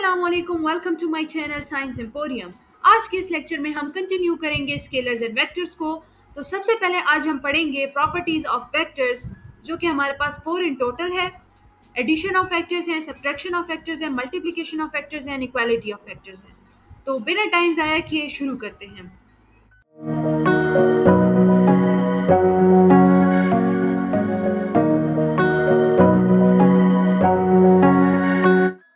अस्सलामुअलैकुम, welcome to my channel science emporium. आज के इस लेक्चर में हम कंटिन्यू करेंगे स्केलर्स एंड वेक्टर्स को। तो सबसे पहले आज हम पढ़ेंगे प्रॉपर्टीज ऑफ वेक्टर्स, जो कि हमारे पास 4 इन टोटल है। एडिशन ऑफ वेक्टर्स हैं, सब्ट्रैक्शन ऑफ वेक्टर्स हैं, मल्टीप्लिकेशन ऑफ वेक्टर्स हैं, इक्वालिटी ऑफ वेक्टर्स हैं। तो बिना टाइम ज़ाया किए शुरू करते हैं।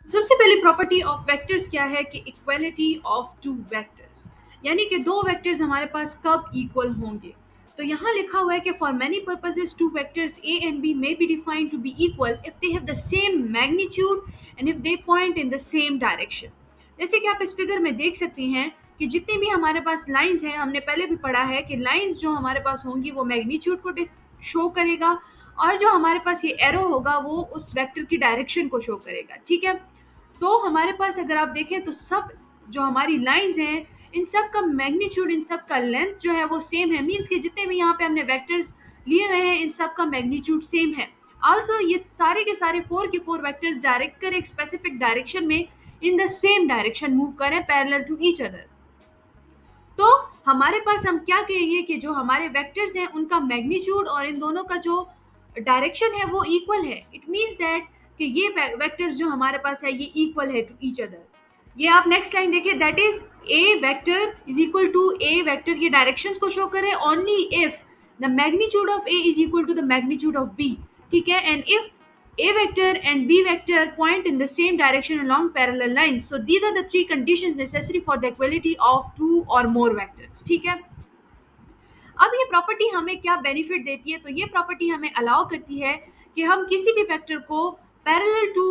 सबसे पहले प्रॉपर्टी ऑफ वेक्टर्स क्या है कि इक्वालिटी ऑफ टू वेक्टर्स, यानी कि दो वेक्टर्स हमारे पास कब इक्वल होंगे। तो यहाँ लिखा हुआ है कि for many purposes two vectors A and B may be defined to be equal if they have the same magnitude and if they point in the same direction. जैसे कि आप इस फिगर में देख सकते हैं कि जितनी भी हमारे पास लाइंस हैं, हमने पहले भी पढ़ा है कि लाइंस जो हमारे पास होंगी वो मैग्नीट्यूड को शो करेगा, और जो हमारे पास ये एरो होगा वो उस वेक्टर की डायरेक्शन को शो करेगा। ठीक है, तो हमारे पास अगर आप देखें तो सब जो हमारी लाइंस हैं, इन सब का मैग्नीट्यूड, इन सब का लेंथ जो है वो सेम है। मींस कि जितने भी यहाँ पे हमने वेक्टर्स लिए हुए हैं, इन सब का मैग्नीट्यूड सेम है। आल्सो ये सारे के सारे 4 के 4 वेक्टर्स डायरेक्ट कर एक स्पेसिफिक डायरेक्शन में इन द सेम डायरेक्शन मूव करें, पैरेलल टू ईच अदर। तो हमारे पास हम क्या कहेंगे कि जो हमारे वेक्टर्स हैं उनका मैग्नीट्यूड और इन दोनों का जो डायरेक्शन है वो इक्वल है। इट मीन्स दैट कि ये वेक्टर्स जो हमारे पास है ये इक्वल है टू ईच अदर। ये आप नेक्स्ट लाइन देखिए, that is A vector is equal to A vector, ये डायरेक्शंस को शो करे only if the magnitude of A is equal to the magnitude of B. ठीक है, and if a vector and b vector point in the same direction along parallel lines. So these are the three conditions necessary for the equality of two or more vectors. ठीक है, अब ये property हमें क्या benefit देती है? तो ये प्रॉपर्टी हमें अलाउ करती है कि हम किसी भी वेक्टर को parallel to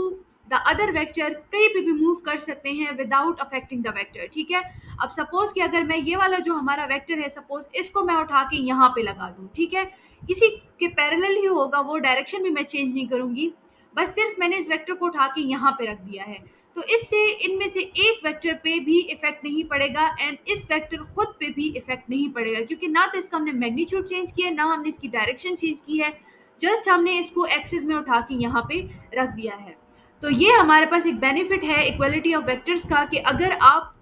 the other vector कहीं पे भी मूव कर सकते हैं विदाउट अफेक्टिंग द वेक्टर। ठीक है, अब सपोज कि अगर मैं ये वाला जो हमारा वेक्टर है, सपोज इसको मैं उठा के यहाँ पे लगा दूँ, ठीक है, इसी के पैरेलल ही होगा, वो डायरेक्शन भी मैं चेंज नहीं करूँगी, बस सिर्फ मैंने इस वेक्टर को उठा के यहाँ पे रख दिया है। तो इससे इनमें से एक वेक्टर पे भी इफेक्ट नहीं पड़ेगा एंड इस वेक्टर खुद पे भी इफेक्ट नहीं पड़ेगा, क्योंकि ना तो इसका हमने मैग्नीट्यूड चेंज किया है, ना हमने इसकी डायरेक्शन चेंज की है, जस्ट हमने इसको एक्सिस में उठा के यहाँ पे रख दिया है। तो ये हमारे पास एक बेनिफिट है इक्वालिटी ऑफ वेक्टर्स का कि अगर आप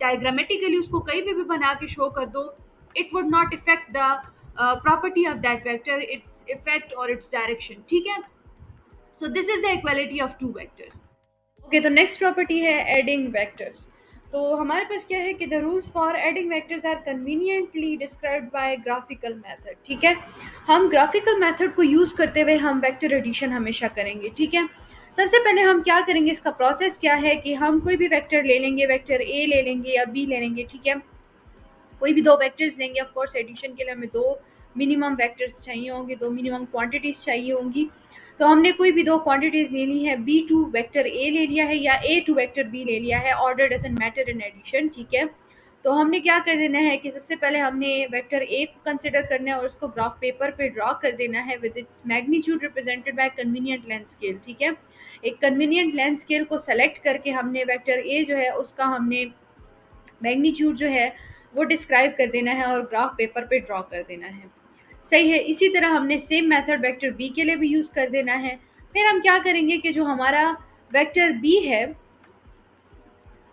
डायग्रामेटिकली उसको कहीं पे भी बना के शो कर दो, it would not effect the property of that vector, its effect और इट्स डायरेक्शन। ठीक है, so this is the equality of two vectors. Okay, तो नेक्स्ट प्रॉपर्टी है एडिंग वेक्टर्स। तो हमारे पास क्या है कि the rules for adding vectors are conveniently described by graphical method. ठीक है, हम ग्राफिकल मेथड को यूज़ करते हुए हम वेक्टर एडिशन हमेशा करेंगे। ठीक है, सबसे पहले हम क्या करेंगे, इसका प्रोसेस क्या है कि हम कोई भी वेक्टर ले लेंगे, वेक्टर ए ले लेंगे या बी ले लेंगे। ठीक है, कोई भी दो वेक्टर्स लेंगे। ऑफ कोर्स एडिशन के लिए हमें दो मिनिमम वेक्टर्स चाहिए होंगे, दो मिनिमम क्वांटिटीज़ चाहिए होंगी। तो हमने कोई भी दो क्वांटिटीज़ ले ली है, बी टू वेक्टर ए ले लिया है या ए टू वेक्टर बी ले लिया है। Order doesn't matter in addition. ठीक है, तो हमने क्या कर देना है कि सबसे पहले हमने वेक्टर ए को कंसिडर करना है और उसको ग्राफ पेपर पे ड्रॉ कर देना है with its magnitude represented by convenient length scale. ठीक है, एक कन्वीनियंट लेंथ स्केल को सेलेक्ट करके हमने वेक्टर ए जो है उसका हमने मैग्नीट्यूड जो है वो डिस्क्राइब कर देना है और ग्राफ पेपर पे ड्रॉ कर देना है। सही है, इसी तरह हमने सेम मेथड वेक्टर बी के लिए भी यूज़ कर देना है। फिर हम क्या करेंगे कि जो हमारा वेक्टर बी है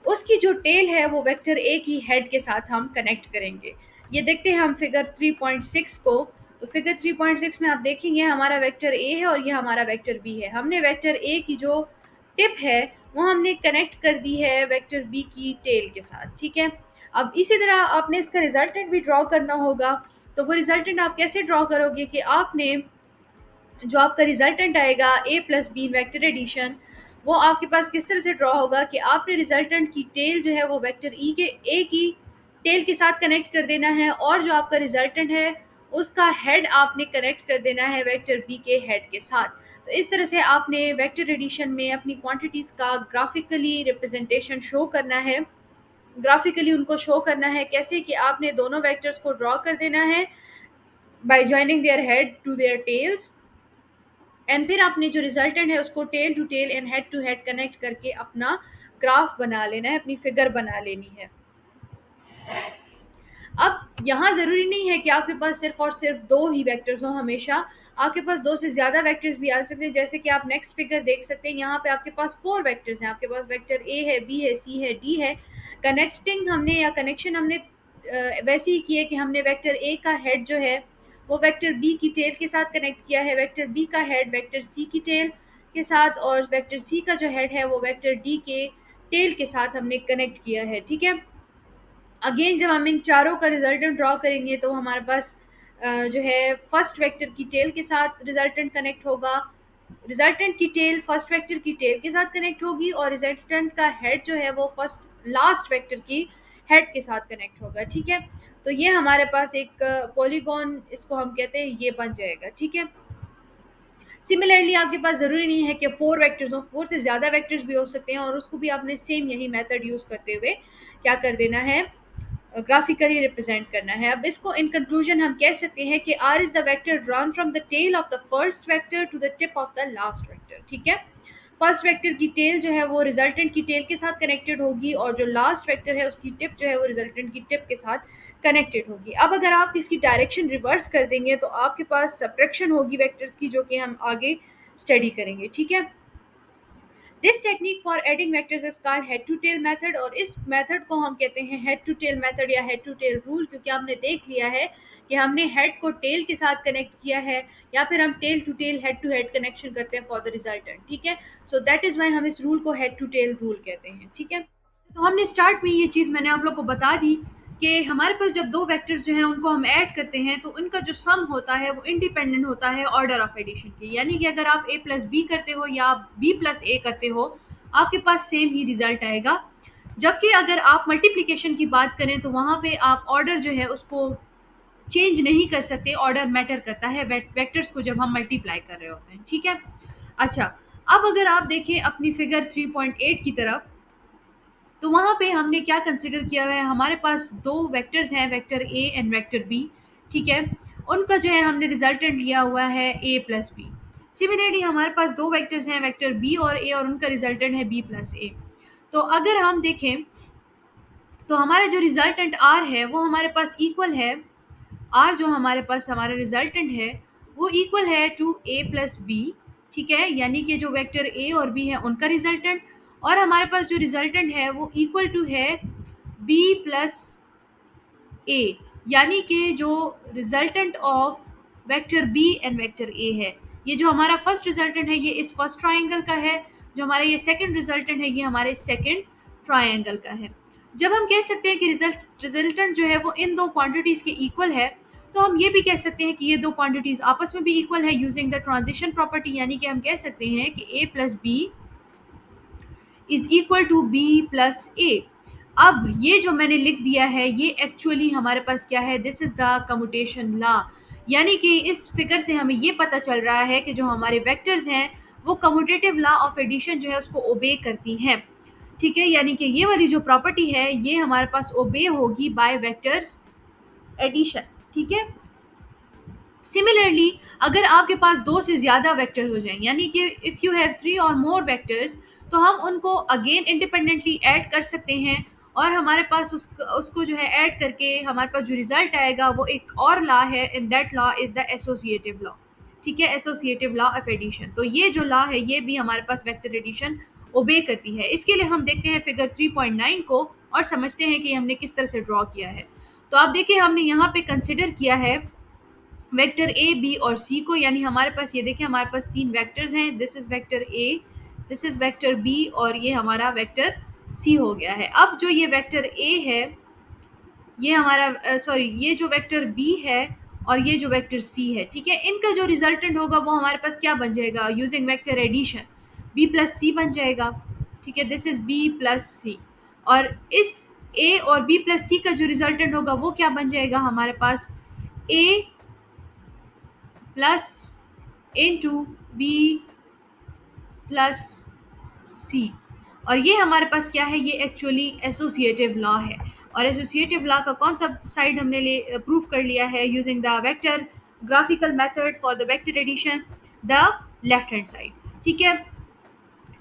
उसकी जो टेल है वो वेक्टर ए की हेड के साथ हम कनेक्ट करेंगे। ये देखते हैं हम फिगर 3.6 को। तो फिगर 3.6 में आप देखेंगे हमारा वेक्टर ए है और ये हमारा वेक्टर बी है। हमने वेक्टर ए की जो टिप है वो हमने कनेक्ट कर दी है वेक्टर बी की टेल के साथ। ठीक है, अब इसी तरह आपने इसका रिजल्टेंट भी ड्रॉ करना होगा। तो वो रिजल्टेंट आप कैसे ड्रॉ करोगे कि आपने जो आपका रिजल्टेंट आएगा ए प्लस बी वेक्टर एडिशन, वो आपके पास किस तरह से ड्रॉ होगा कि आपने रिजल्टेंट की टेल जो है वो वेक्टर ई के ए की टेल के साथ कनेक्ट कर देना है और जो आपका रिजल्टेंट है उसका हेड आपने कनेक्ट कर देना है वेक्टर बी के हेड के साथ। तो इस तरह से आपने वेक्टर एडिशन में अपनी क्वांटिटीज़ का ग्राफिकली रिप्रेजेंटेशन शो करना है। ग्राफिकली उनको शो करना है कैसे कि आपने दोनों वेक्टर्स को ड्रॉ कर देना है by joining their head to their tails, and फिर आपने जो रिजल्टेंट है उसको tail to tail and head to head connect करके अपना ग्राफ बना लेना है, अपनी फिगर बना लेनी है। अब यहाँ ज़रूरी नहीं है कि आपके पास सिर्फ और सिर्फ दो ही वेक्टर्स हों हमेशा। आपके पास दो से ज़्यादा वेक्टर्स भी आ सकते हैं, जैसे कि आप नेक्स्ट फिगर देख सकते हैं, यहाँ पे आपके पास 4 वेक्टर्स हैं, आपके पास वेक्टर ए है, बी है, सी है, डी है। कनेक्टिंग हमने या कनेक्शन हमने वैसे ही किया कि हमने वेक्टर ए का हेड जो है वो वेक्टर बी की टेल के साथ कनेक्ट किया है, वेक्टर बी का हेड वेक्टर सी की टेल के साथ, और वेक्टर सी का जो हेड है वो वेक्टर डी के टेल के साथ हमने कनेक्ट किया है, ठीक है। अगेन जब हम इन चारों का रिजल्टेंट ड्रॉ करेंगे तो हमारे पास जो है फर्स्ट वेक्टर की टेल के साथ रिजल्टेंट कनेक्ट होगा, रिजल्टेंट की टेल फर्स्ट वेक्टर की टेल के साथ कनेक्ट होगी, और रिजल्टेंट का हेड जो है वो फर्स्ट लास्ट वेक्टर की हेड के साथ कनेक्ट होगा, ठीक है। तो ये हमारे पास एक पॉलीगॉन इसको हम कहते हैं, ये बन जाएगा, ठीक है। सिमिलरली आपके पास ज़रूरी नहीं है कि 4 वेक्टर्स हो, 4 से ज़्यादा वेक्टर्स भी हो सकते हैं, और उसको भी आपने सेम यही मेथड यूज़ करते हुए क्या कर देना है, ग्राफिकली रिप्रेजेंट करना है। अब इसको इन कंक्लूजन हम कह सकते हैं कि R is the vector drawn from the tail of the first vector to the tip of the last vector, ठीक है। फर्स्ट वेक्टर की टेल जो है वो रिजल्टेंट की टेल के साथ कनेक्टेड होगी, और जो लास्ट वेक्टर है उसकी टिप जो है वो रिजल्टेंट की टिप के साथ कनेक्टेड होगी। अब अगर आप इसकी डायरेक्शन रिवर्स कर देंगे तो आपके पास सब्ट्रैक्शन होगी वेक्टर्स की, जो कि हम आगे स्टडी करेंगे, ठीक है। This technique for adding vectors is called head to tail method, और इस मेथड को हम कहते हैं हेड टू टेल मेथड या हेड टू टेल रूल, क्योंकि हमने देख लिया है कि हमने हेड को टेल के साथ कनेक्ट किया है, या फिर हम टेल टू हेड कनेक्शन करते हैं फॉर द रिजल्टेंट, ठीक है। सो दैट इज वाई हम इस रूल को हेड टू टेल रूल कहते हैं, ठीक है। तो हमने स्टार्ट में ये चीज़ मैंने आप लोग को बता दी कि हमारे पास जब दो वेक्टर्स जो हैं उनको हम ऐड करते हैं तो उनका जो सम होता है वो इंडिपेंडेंट होता है ऑर्डर ऑफ एडिशन की, यानी कि अगर आप a प्लस बी करते हो या आप b प्लस ए करते हो, आपके पास सेम ही रिजल्ट आएगा। जबकि अगर आप मल्टीप्लिकेशन की बात करें तो वहाँ पे आप ऑर्डर जो है उसको चेंज नहीं कर सकते, ऑर्डर मैटर करता है वेक्टर्स को जब हम मल्टीप्लाई कर रहे होते हैं, ठीक है। अच्छा, अब अगर आप देखें अपनी फिगर 3.8 की तरफ, तो वहाँ पे हमने क्या कंसिडर किया हुआ है, हमारे पास दो वेक्टर्स हैं, vector A and vector B, ठीक है। उनका जो है हमने रिजल्टेंट लिया हुआ है ए प्लस बी। सिमिलरली हमारे पास दो वेक्टर्स हैं, वेक्टर बी और ए, और उनका रिजल्टेंट है बी प्लस ए। तो अगर हम देखें तो हमारा जो रिजल्टेंट आर है वो हमारे पास इक्वल है, आर जो हमारे पास हमारा रिजल्टेंट है वो इक्वल है टू ए प्लस बी, ठीक है। यानी कि जो वेक्टर ए और बी है उनका रिजल्टेंट, और हमारे पास जो रिजल्टेंट है वो इक्वल टू है बी प्लस ए, यानी कि जो resultant of vector B and vector A है, ये जो हमारा फर्स्ट रिजल्टेंट है ये इस फर्स्ट ट्राइंगल का है, जो हमारा ये सेकंड रिजल्टेंट है ये हमारे सेकंड ट्राइंगल का है। जब हम कह सकते हैं कि रिजल्टेंट जो है वो इन दो क्वांटिटीज़ के इक्वल है, तो हम ये भी कह सकते हैं कि ये दो क्वांटिटीज़ आपस में भी इक्वल है यूजिंग द ट्रांजिशन प्रॉपर्टी, यानी कि हम कह सकते हैं कि A plus B is equal to B plus A. अब ये जो मैंने लिख दिया है ये एक्चुअली हमारे पास क्या है, this is the commutation law, यानी कि इस फिगर से हमें ये पता चल रहा है कि जो हमारे वेक्टर्स हैं वो कम्यूटेटिव लॉ ऑफ एडिशन जो है उसको ओबे करती हैं, ठीक है। यानी कि ये वाली जो प्रॉपर्टी है ये हमारे पास ओबे होगी बाय वेक्टर्स एडिशन, ठीक है। सिमिलरली अगर आपके पास दो से ज़्यादा वेक्टर हो जाएं, यानी कि इफ़ यू हैव 3 और मोर वेक्टर्स, तो हम उनको अगेन इंडिपेंडेंटली ऐड कर सकते हैं, और हमारे पास उसको जो है ऐड करके हमारे पास जो रिजल्ट आएगा वो एक और लॉ है, in that law is the associative law, ठीक है, एसोसिएटिव लॉ ऑफ एडिशन। तो ये जो लॉ है ये भी हमारे पास वेक्टर एडिशन ओबे करती है। इसके लिए हम देखते हैं फिगर 3.9 को और समझते हैं कि हमने किस तरह से ड्रॉ किया है। तो आप देखिए हमने यहाँ पे कंसिडर किया है वेक्टर ए बी और सी को, यानी हमारे पास ये देखिए हमारे पास तीन वेक्टर्स हैं, this is vector A, this is vector B, और ये हमारा वेक्टर सी हो गया है। अब जो ये वेक्टर ए है ये हमारा सॉरी ये जो वेक्टर बी है और ये जो वेक्टर सी है, ठीक है, इनका जो रिजल्टेंट होगा वो हमारे पास क्या बन जाएगा, using vector addition B plus C बन जाएगा, ठीक है, this is B plus C. और इस ए और बी प्लस सी का जो रिजल्टेंट होगा वो क्या बन जाएगा हमारे पास, A plus into B plus C. और ये हमारे पास क्या है, ये एक्चुअली एसोसिएटिव लॉ है, और एसोसिएटिव लॉ का कौन सा साइड हमने प्रूव कर लिया है, using the vector graphical method for the vector addition, the left hand side, ठीक है।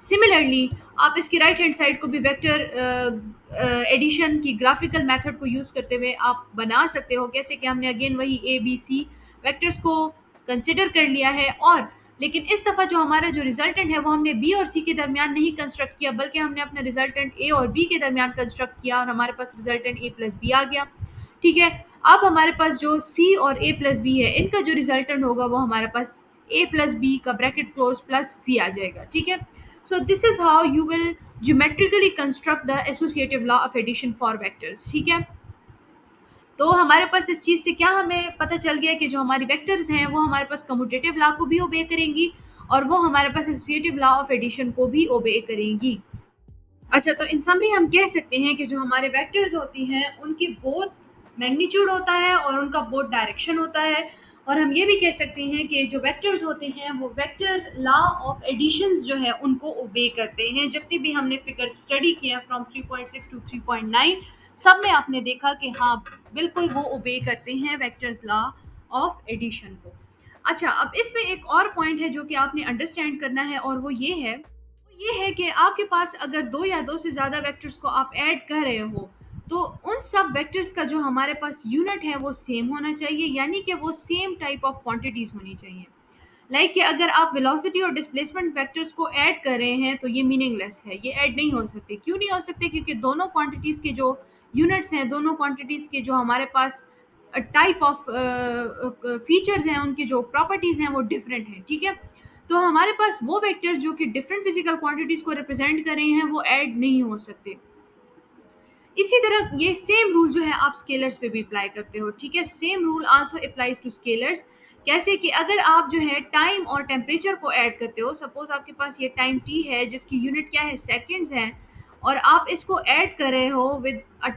सिमिलरली आप इसकी राइट हैंड साइड को भी वेक्टर एडिशन की ग्राफिकल मेथड को यूज़ करते हुए आप बना सकते हो, कैसे कि हमने अगेन वही ए बी सी वेक्टर्स को कंसिडर कर लिया है, और लेकिन इस दफ़ा जो हमारा जो रिजल्टेंट है वो हमने बी और सी के दरमियान नहीं कंस्ट्रक्ट किया, बल्कि हमने अपना रिजल्टेंट ए और बी के दरमियान कंस्ट्रक्ट किया, और हमारे पास रिजल्टेंट ए प्लस बी आ गया। ठीक है, अब हमारे पास जो सी और ए प्लस बी है, इनका जो रिजल्टेंट होगा वो हमारे पास ए प्लस बी का ब्रैकेट क्लोज प्लस सी आ जाएगा। ठीक है, so this is how you will geometrically construct the associative law of addition for vectors. ठीक है, तो हमारे पास इस चीज़ से क्या हमें पता चल गया कि जो हमारी वेक्टर्स हैं वो हमारे पास कम्यूटेटिव लॉ को भी ओबे करेंगी, और वो हमारे पास एसोसिएटिव लॉ ऑफ एडिशन को भी ओबे करेंगी। अच्छा, तो इन समरी हम कह सकते हैं कि जो हमारे वेक्टर्स होती हैं उनकी बोथ मैग्नीट्यूड होता है और उनका बोथ डायरेक्शन होता है, और हम ये भी कह सकते हैं कि जो वेक्टर्स होते हैं वो वेक्टर लॉ ऑफ एडिशंस जो है उनको ओबे करते हैं। जितनी भी हमने फिगर स्टडी किया फ्रॉम 3.6 टू 3.9, सब में आपने देखा कि हाँ, बिल्कुल वो ओबे करते हैं वेक्टर्स लॉ ऑफ एडिशन को। अच्छा, अब इसमें एक और पॉइंट है जो कि आपने अंडरस्टैंड करना है, और वो ये है कि आपके पास अगर दो या दो से ज़्यादा वेक्टर्स को आप ऐड कर रहे हो, तो उन सब वेक्टर्स का जो हमारे पास यूनिट है वो सेम होना चाहिए, यानी कि वो सेम टाइप ऑफ क्वांटिटीज़ होनी चाहिए। लाइक कि अगर आप वेलोसिटी और डिस्प्लेसमेंट वेक्टर्स को ऐड कर रहे हैं तो ये मीनिंगलेस है, ये ऐड नहीं हो सकते। क्यों नहीं हो सकते? क्योंकि दोनों क्वांटिटीज़ के जो यूनिट्स हैं, दोनों क्वांटिटीज़ के जो हमारे पास टाइप ऑफ फीचर्स हैं, उनकी जो प्रॉपर्टीज़ हैं वो डिफरेंट हैं। ठीक है, तो हमारे पास वो वेक्टर जो कि डिफरेंट फिजिकल क्वांटिटीज़ को रिप्रेजेंट कर रहे हैं वो ऐड नहीं हो सकते। इसी तरह ये सेम रूल जो है आप स्केलर्स पे भी अप्लाई करते हो। ठीक है, same rule also applies to scalars. कैसे कि अगर आप जो है टाइम और टेम्परेचर को ऐड करते हो, सपोज आपके पास ये टाइम टी है जिसकी यूनिट क्या है, सेकंड्स है, और आप इसको ऐड कर रहे हो with a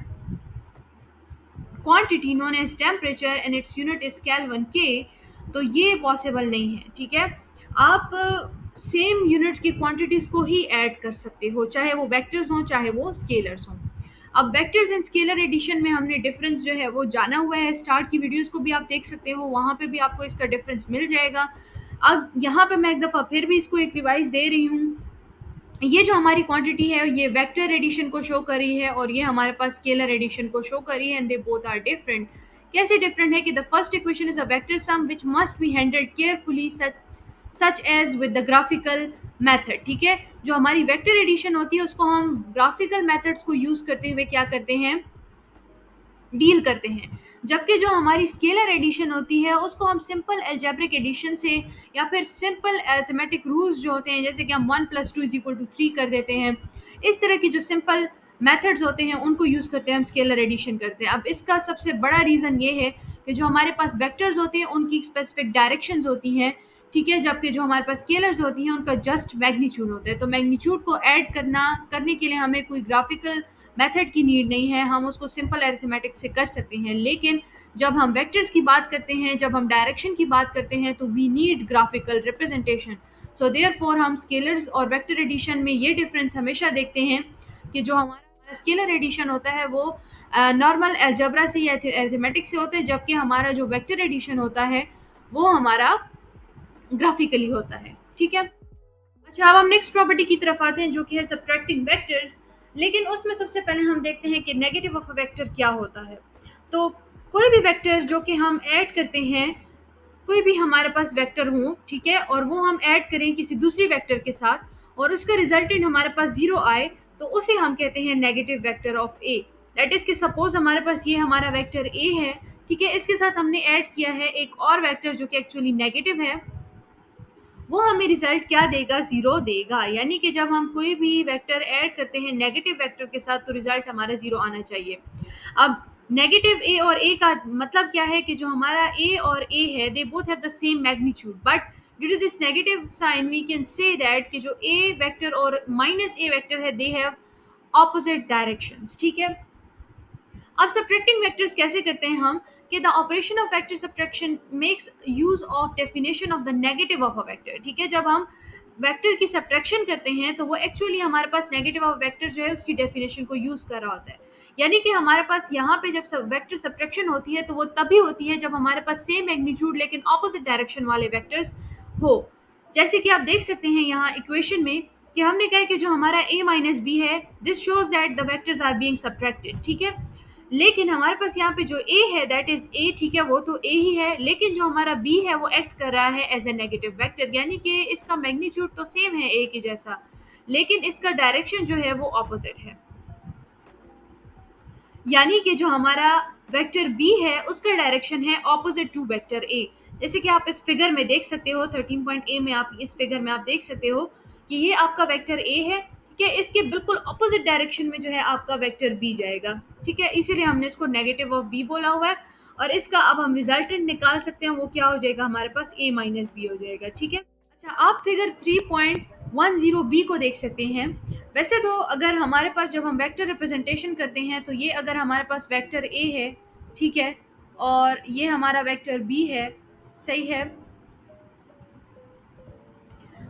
quantity known as temperature and its unit is kelvin K, तो ये पॉसिबल नहीं है। ठीक है, आप सेम यूनिट्स की क्वांटिटीज को ही ऐड कर सकते हो, चाहे वो वेक्टर्स हों चाहे वो स्केलर्स हों। अब वेक्टर्स एंड स्केलर एडिशन में हमने डिफरेंस जो है वो जाना हुआ है, स्टार्ट की वीडियोस को भी आप देख सकते हो, वहाँ पे भी आपको इसका डिफरेंस मिल जाएगा। अब यहाँ पे मैं एक दफ़ा फिर भी इसको एक रिवाइज दे रही हूँ। ये जो हमारी क्वांटिटी है ये वेक्टर एडिशन को शो कर रही है, और ये हमारे पास स्केलर एडिशन को शो कर रही है, and they both are different. कैसे डिफरेंट है कि the first equation is a vector sum which must be handled carefully such as with the graphical method. ठीक है, जो हमारी वेक्टर एडिशन होती है उसको हम ग्राफिकल मेथड्स को यूज करते हुए क्या करते हैं, डील करते हैं। जबकि जो हमारी स्केलर एडिशन होती है उसको हम सिंपल एल्जेब्रिक एडिशन से, या फिर सिंपल अरिथमेटिक रूल्स जो होते हैं, जैसे कि हम 1 + 2 = 3 कर देते हैं, इस तरह की जो सिंपल मेथड्स होते हैं उनको यूज़ करते हैं, हम स्केलर एडिशन करते हैं। अब इसका सबसे बड़ा रीज़न ये है कि जो हमारे पास वेक्टर्स होते हैं उनकी स्पेसिफिक डायरेक्शंस होती हैं। ठीक है, जबकि जो हमारे पास स्केलर्स होती हैं उनका जस्ट मैग्नीट्यूड होता है। तो मैग्नीट्यूड को ऐड करने के लिए हमें कोई ग्राफिकल मेथड की नीड नहीं है, हम उसको सिंपल अरिथमेटिक से कर सकते हैं। लेकिन जब हम वेक्टर्स की बात करते हैं, जब हम डायरेक्शन की बात करते हैं, तो we need graphical representation. So therefore हम स्केलर्स और वेक्टर एडिशन में ये डिफरेंस हमेशा देखते हैं कि जो हमारा स्केलर एडिशन होता है वो नॉर्मल अलजेब्रा से या अरिथमेटिक से होता है, जबकि हमारा जो वेक्टर एडिशन होता है वो हमारा ग्राफिकली होता है। ठीक है, अच्छा, अब हम नेक्स्ट प्रॉपर्टी की तरफ आते हैं जो कि है सब्ट्रैक्टिंग वेक्टर्स। लेकिन उसमें सबसे पहले हम देखते हैं कि नेगेटिव ऑफ अ वेक्टर क्या होता है। तो कोई भी वेक्टर जो कि हम ऐड करते हैं, कोई भी हमारे पास वेक्टर हो, ठीक है, और वो हम ऐड करें किसी दूसरी वेक्टर के साथ और उसका रिजल्टेंट हमारे पास जीरो आए, तो उसे हम कहते हैं negative vector of A. That is कि सपोज हमारे पास ये हमारा वेक्टर ए है, ठीक है, इसके साथ हमने ऐड किया है एक और वेक्टर जो कि एक्चुअली नेगेटिव है, वो हमें रिजल्ट क्या देगा, जीरो देगा। यानी कि जब हम कोई भी वेक्टर ऐड करते हैं नेगेटिव वेक्टर के साथ तो रिजल्ट हमारा जीरो आना चाहिए। अब नेगेटिव ए और ए का मतलब क्या है कि जो हमारा ए और ए है they both have the same magnitude, but due to this negative sign we can say that कि जो ए वेक्टर और माइनस ए वेक्टर है दे हैव ऑपोजिट डायरेक्शंस। ठीक है, अब सब्ट्रैक्टिंग वेक्टर्स कैसे करते हैं हम, कि the operation of vector subtraction makes use of definition of the negative of a vector. ठीक है, जब हम वेक्टर की सब्ट्रैक्शन करते हैं तो वो एक्चुअली हमारे पास नेगेटिव ऑफ वेक्टर जो है उसकी डेफिनेशन को यूज कर रहा होता है। यानी कि हमारे पास यहाँ पे जब वेक्टर सब्ट्रैक्शन होती है तो वो तभी होती है जब हमारे पास सेम मैग्नीट्यूड लेकिन ऑपोजिट डायरेक्शन वाले वेक्टर्स हो। जैसे कि आप देख सकते हैं यहाँ इक्वेशन में कि हमने कहा कि जो हमारा a माइनस बी है, this shows that the vectors are being subtracted. ठीक है, लेकिन हमारे पास यहाँ पे जो ए है दैट इज ए, ठीक है, वो तो ए ही है, लेकिन जो हमारा बी है वो एक्ट कर रहा है एज ए नेगेटिव वेक्टर, यानी कि इसका मैग्नीट्यूड तो सेम है ए की जैसा, लेकिन इसका डायरेक्शन जो है वो ऑपोजिट है। यानी कि जो हमारा वेक्टर बी है उसका डायरेक्शन है ऑपोजिट टू वेक्टर ए। जैसे कि आप इस फिगर में देख सकते हो, 13 पॉइंट ए में आप इस फिगर में आप देख सकते हो कि ये आपका वेक्टर ए है, ठीक है, इसके बिल्कुल ऑपोजिट डायरेक्शन में जो है आपका वेक्टर बी जाएगा, ठीक है, इसीलिए हमने इसको नेगेटिव ऑफ बी बोला हुआ है। और इसका अब हम रिजल्टेंट निकाल सकते हैं, वो क्या हो जाएगा, हमारे पास ए माइनस बी हो जाएगा, ठीक है। अच्छा, आप फिगर 3.10 बी को देख सकते हैं। वैसे तो अगर हमारे पास जब हम वेक्टर रिप्रेजेंटेशन करते हैं तो ये अगर हमारे पास वेक्टर ए है, ठीक है, और ये हमारा वेक्टर बी है, सही है,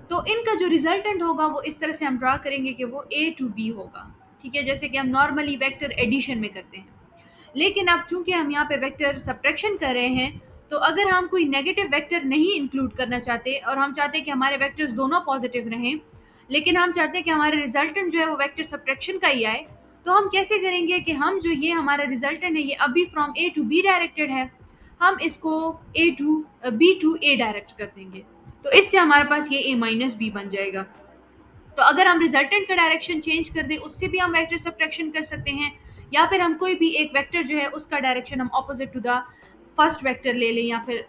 तो इनका जो रिजल्टेंट होगा वो इस तरह से हम ड्रा करेंगे कि वो ए टू बी होगा, ठीक है, जैसे कि हम नॉर्मली वेक्टर एडिशन में करते हैं। लेकिन अब चूंकि हम यहाँ पे वेक्टर सब्ट्रैक्शन कर रहे हैं, तो अगर हम कोई नेगेटिव वेक्टर नहीं इंक्लूड करना चाहते और हम चाहते हैं कि हमारे वेक्टर्स दोनों पॉजिटिव रहें, लेकिन हम चाहते हैं कि हमारे रिजल्टेंट जो है वो वेक्टर सब्ट्रैक्शन का ही आए, तो हम कैसे करेंगे कि हम जो ये हमारा रिजल्टेंट है ये अभी from A to B directed है, हम इसको A to B to A direct कर देंगे, तो इससे हमारे पास ये ए माइनस बी बन जाएगा। तो अगर हम रिजल्टेंट का डायरेक्शन चेंज कर दें उससे भी हम वेक्टर सब्ट्रैक्शन कर सकते हैं, या फिर हम कोई भी एक वेक्टर जो है उसका डायरेक्शन हम opposite to the first vector ले लें, या फिर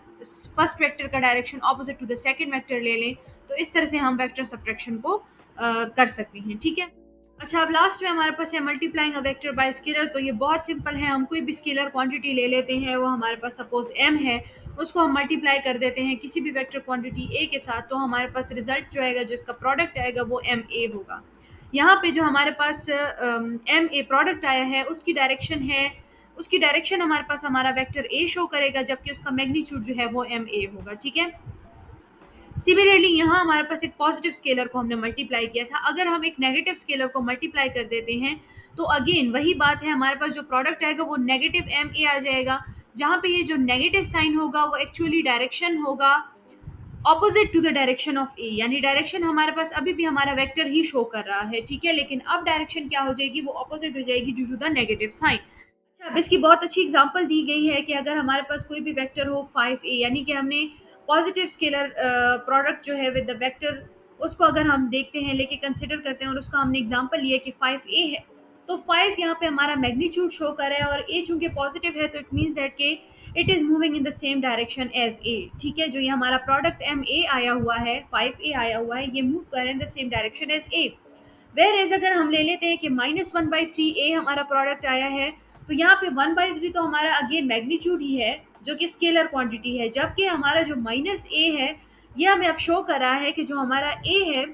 फर्स्ट वेक्टर का direction opposite to the second vector ले लें, तो इस तरह से हम वेक्टर सब्ट्रैक्शन को कर सकते हैं, ठीक है। अच्छा, अब लास्ट में हमारे पास है multiplying a vector by scalar. तो ये बहुत सिंपल है, हम कोई भी स्केलर क्वांटिटी ले लेते हैं, वो हमारे पास सपोज m है, उसको हम मल्टीप्लाई कर देते हैं किसी भी वेक्टर क्वांटिटी a के साथ, तो हमारे पास रिजल्ट जो आएगा, जो इसका प्रोडक्ट आएगा, वो एम ए होगा। यहाँ पे जो हमारे पास एम ए प्रोडक्ट आया है उसकी डायरेक्शन है, उसकी डायरेक्शन हमारे पास हमारा वेक्टर ए शो करेगा, जबकि उसका मैग्नीट्यूड जो है वो एम ए होगा, ठीक है। सिमिलरली यहाँ हमारे पास एक पॉजिटिव स्केलर को हमने मल्टीप्लाई किया था, अगर हम एक नेगेटिव स्केलर को मल्टीप्लाई कर देते हैं तो अगेन वही बात है, हमारे पास जो प्रोडक्ट आएगा वो नेगेटिव एम ए आ जाएगा, जहाँ पे ये जो नेगेटिव साइन होगा वो एक्चुअली डायरेक्शन होगा opposite to the direction of A, यानी डायरेक्शन हमारे पास अभी भी हमारा वेक्टर ही शो कर रहा है, ठीक है, लेकिन अब डायरेक्शन क्या हो जाएगी, वो ऑपोजिट हो जाएगी due to the negative sign. अच्छा, अब इसकी बहुत अच्छी एग्जांपल दी गई है कि अगर हमारे पास कोई भी वेक्टर हो 5a, यानी कि हमने पॉजिटिव स्केलर प्रोडक्ट जो है विद द वेक्टर, उसको अगर हम देखते हैं, लेके कंसिडर करते हैं, और उसका हमने एग्जांपल लिया कि 5a है, तो 5 यहाँ पे हमारा मैग्नीट्यूड शो कर रहा है, और a चूंकि पॉजिटिव है तो it means that K it is moving in the same direction as a, ठीक है, जो ये हमारा प्रोडक्ट एम ए आया हुआ है, 5a आया हुआ है, ये मूव कर रहे हैं in the same direction as a। Whereas अगर हम ले लेते हैं कि -1/3 हमारा प्रोडक्ट आया है, तो यहाँ पे 1/3 तो हमारा अगेन मैग्नीट्यूड ही है, जो कि स्केलर क्वांटिटी है, जबकि हमारा जो -a है ये हमें अब शो कर रहा है कि जो हमारा a है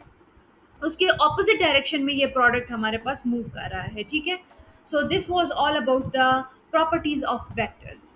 उसके ऑपोजिट डायरेक्शन में ये प्रोडक्ट हमारे पास मूव कर रहा है, ठीक है। So this was all about the properties of vectors.